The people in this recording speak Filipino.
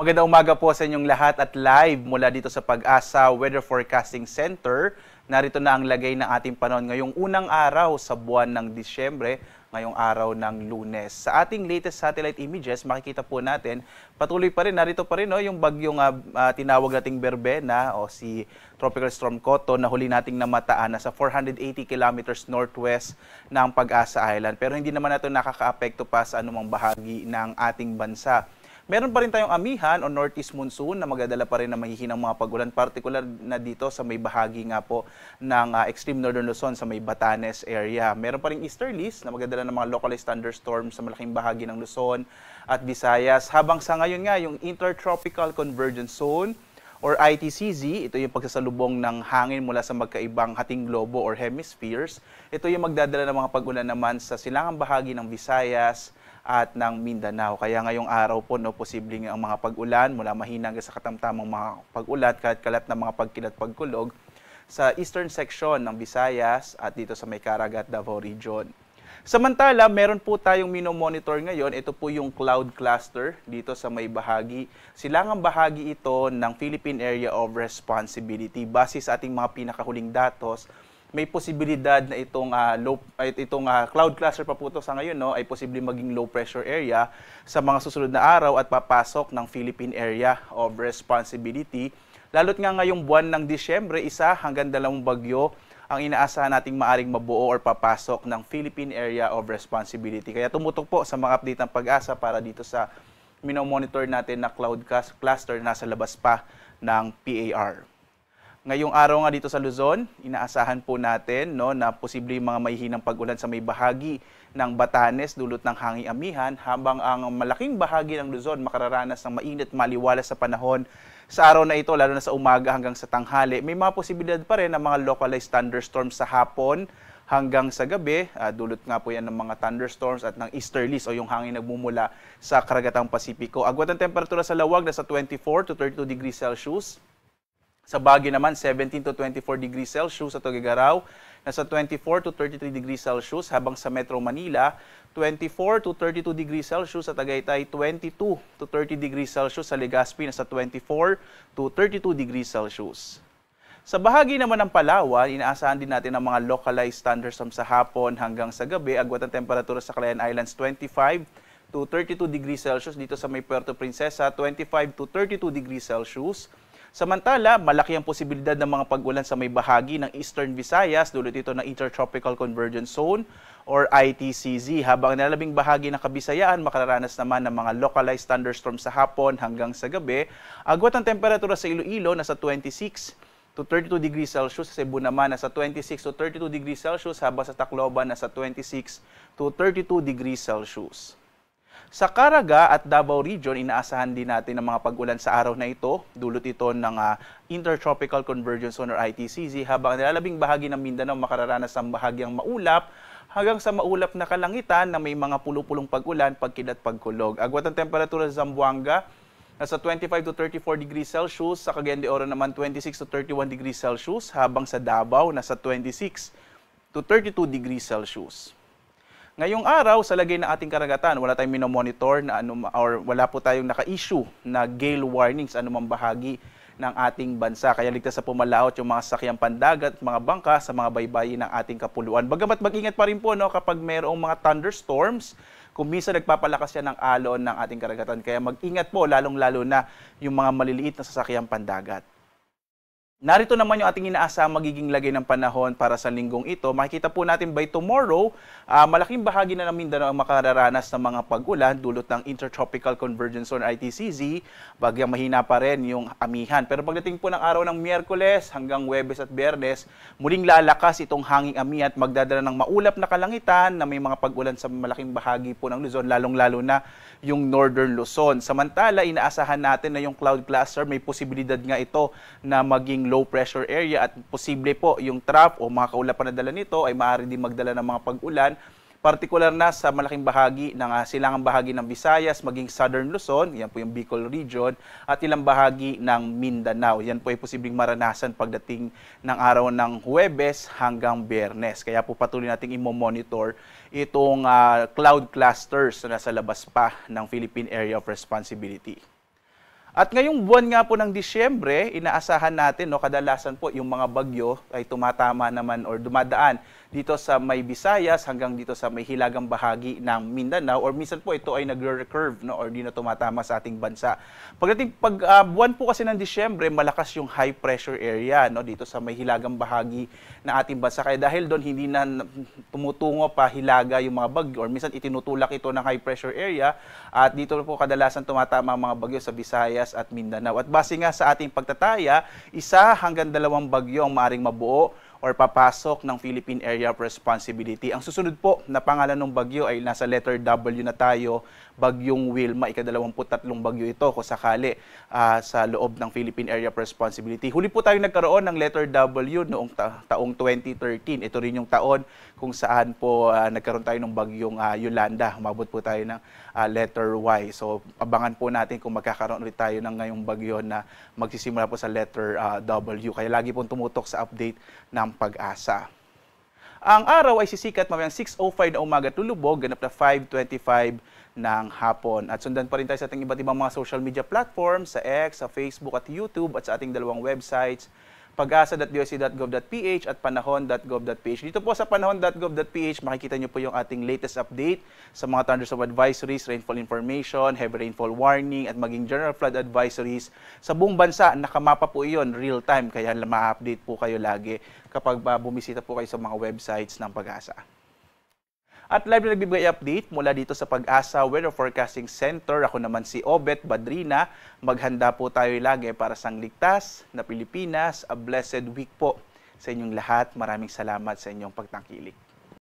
Magandang umaga po sa inyong lahat at live mula dito sa Pag-asa Weather Forecasting Center. Narito na ang lagay ng ating panahon ngayong unang araw sa buwan ng Disyembre, ngayong araw ng Lunes. Sa ating latest satellite images, makikita po natin, patuloy pa rin, narito pa rin yung bagyong tinawag nating Berbena o si Tropical Storm Koto na huli nating namataan na sa 480 kilometers northwest ng Pag-asa Island. Pero hindi naman ito nakaka-apekto pa sa anumang bahagi ng ating bansa. Meron pa rin tayong amihan o northeast monsoon na magdadala pa rin ng mahihinang mga pag-ulan, particular na dito sa may bahagi nga po ng extreme northern Luzon sa may Batanes area. Meron pa rin easterlies na magdadala ng mga localized thunderstorms sa malaking bahagi ng Luzon at Visayas. Habang sa ngayon nga, yung Intertropical Convergence Zone or ITCZ, ito yung pagsasalubong ng hangin mula sa magkaibang hating globo or hemispheres. Ito yung magdadala ng mga pag-ulan naman sa silangang bahagi ng Visayas at ng Mindanao. Kaya ngayong araw po, posibleng ang mga pag-ulan mula mahina hanggang sa katamtamang mga pag-ulat, kalat na mga pagkilat pagkulog sa eastern section ng Visayas at dito sa may Caraga at Davao Region. Samantala, meron po tayong minomonitor ngayon. Ito po yung cloud cluster dito sa may bahagi. Silangang bahagi ito ng Philippine Area of Responsibility. Base sa ating mga pinakahuling datos, may posibilidad na itong cloud cluster pa po ito sa ngayon ay posibleng maging low pressure area sa mga susunod na araw at papasok ng Philippine Area of Responsibility. Lalo't nga ngayong buwan ng Disyembre, 1 hanggang 2 bagyo ang inaasahan nating maaring mabuo or papasok ng Philippine Area of Responsibility. Kaya tumutok po sa mga update ng Pag-asa para dito sa minomonitor natin na cloud cluster na nasa labas pa ng PAR. Ngayong araw nga dito sa Luzon, inaasahan po natin na posibleng mga mahihinang pag-ulan sa may bahagi ng Batanes dulot ng hanging amihan, habang ang malaking bahagi ng Luzon makararanas ng mainit maliwalas sa panahon. Sa araw na ito, lalo na sa umaga hanggang sa tanghali, may mga posibilidad pa rin ng mga localized thunderstorms sa hapon hanggang sa gabi. Dulot nga po yan ng mga thunderstorms at ng easterlies o yung hangin nagmumula sa karagatang Pasipiko. Agwat ng temperatura sa lawag nasa 24 to 32 degrees Celsius. Sa Baguio naman, 17 to 24 degrees Celsius. Sa Tuguegarao, nasa 24 to 33 degrees Celsius. Habang sa Metro Manila, 24 to 32 degrees Celsius. Sa Tagaytay, 22 to 30 degrees Celsius. Sa Legazpi, nasa 24 to 32 degrees Celsius. Sa bahagi naman ng Palawan, inaasahan din natin ang mga localized thunderstorms sa hapon hanggang sa gabi. Agwat ang temperatura sa Calayan Islands, 25 to 32 degrees Celsius. Dito sa may Puerto Princesa, 25 to 32 degrees Celsius. Samantala, malaki ang posibilidad ng mga pag-ulan sa may bahagi ng Eastern Visayas dulot ito ng Intertropical Convergence Zone or ITCZ. Habang nilalabing bahagi ng Kabisayaan, makararanas naman ng mga localized thunderstorms sa hapon hanggang sa gabi. Agwat ang temperatura sa Iloilo nasa 26 to 32 degrees Celsius. Sa Cebu naman nasa 26 to 32 degrees Celsius. Habang sa Tacloban nasa 26 to 32 degrees Celsius. Sa Caraga at Davao Region, inaasahan din natin ang mga pag-ulan sa araw na ito. Dulot ito ng Intertropical Convergence Zone or ITCZ. Habang nilalabing bahagi ng Mindanao, makararanas ng bahagyang maulap hanggang sa maulap na kalangitan na may mga pulupulong pag-ulan, pagkilat, pagkulog. Agwat ang temperatura sa Zamboanga, nasa 25 to 34 degrees Celsius. Sa Cagayan de Oro naman, 26 to 31 degrees Celsius. Habang sa Davao, nasa 26 to 32 degrees Celsius. Ngayong araw, sa lagay ng ating karagatan, wala tayong minomonitor na wala po tayong naka-issue na gale warnings anumang bahagi ng ating bansa. Kaya ligtas sa pumalaot yung mga sasakyang pandagat, mga bangka sa mga baybayin ng ating kapuluan. Bagamat mag-ingat pa rin po kapag mayroong mga thunderstorms, kung minsan nagpapalakas yan ng alon ng ating karagatan. Kaya mag-ingat po, lalong-lalo na yung mga maliliit na sasakyang pandagat. Narito naman yung ating inaasahang magiging lagay ng panahon para sa linggong ito. Makikita po natin by tomorrow, malaking bahagi na ng Mindanao ang makararanas ng mga pag-ulan dulot ng Intertropical Convergence Zone ITCZ. Bagyang mahina pa rin yung amihan. Pero pagdating po ng araw ng Miyerkules hanggang Huwebes at Biyernes, muling lalakas itong hanging amihan at magdadala ng maulap na kalangitan na may mga pag-ulan sa malaking bahagi po ng Luzon, lalong-lalo na yung Northern Luzon. Samantala, inaasahan natin na yung cloud cluster may posibilidad nga ito na maging low pressure area at posible po yung trough o mga kaulapan na dala nito ay maaari din magdala ng mga pag-ulan, partikular na sa malaking bahagi ng silangang bahagi ng Visayas, maging Southern Luzon, yan po yung Bicol region, at ilang bahagi ng Mindanao. Yan po ay posibleng maranasan pagdating ng araw ng Huwebes hanggang Biyernes. Kaya po patuloy nating i-monitor itong cloud clusters na nasa labas pa ng Philippine Area of Responsibility. At ngayong buwan nga po ng Disyembre, inaasahan natin, no, kadalasan po yung mga bagyo ay tumatama naman or dumadaan dito sa may Visayas hanggang dito sa may hilagang bahagi ng Mindanao, or minsan po ito ay nagre-recurve, no, or di na tumatama sa ating bansa. Buwan po kasi ng Disyembre, malakas yung high pressure area, no, dito sa may hilagang bahagi ng ating bansa. Kaya dahil doon hindi na tumutungo pa hilaga yung mga bagyo, or minsan itinutulak ito ng high pressure area, at dito po kadalasan tumatama ang mga bagyo sa Visayas at Mindanao. At base nga sa ating pagtataya, 1 hanggang 2 bagyo ang maaring mabuo or papasok ng Philippine Area of Responsibility. Ang susunod po na pangalan ng bagyo ay nasa letter W na tayo, Bagyong Wilma, ika-23 bagyo ito kung sakali sa loob ng Philippine Area of Responsibility. Huli po tayo nagkaroon ng letter W noong taong 2013. Ito rin yung taon kung saan po nagkaroon tayo ng bagyong Yolanda. Umabot po tayo ng letter Y. So abangan po natin kung magkakaroon ulit tayo ng ngayong bagyo na magsisimula po sa letter W. Kaya lagi pong tumutok sa update ng Pag-asa. Ang araw ay sisikat mamayang 6:05 na umaga at lulubog, ganap na 5:25 ng hapon. At sundan pa rin tayo sa ating iba't ibang mga social media platforms, sa X, sa Facebook at YouTube, at sa ating dalawang websites, pag-asa.doc.gov.ph at panahon.gov.ph. Dito po sa panahon.gov.ph, makikita nyo po yung ating latest update sa mga thunderstorm advisories, rainfall information, heavy rainfall warning, at maging general flood advisories. Sa buong bansa, nakamapa po iyon real time, kaya ma-update po kayo lagi kapag bumisita po kayo sa mga websites ng Pag-asa. At live na nagbibigay update mula dito sa Pag-asa Weather Forecasting Center. Ako naman si Obet Badrina. Maghanda po tayo lagi para sa ligtas na Pilipinas. A blessed week po sa inyong lahat. Maraming salamat sa inyong pagtangkilik.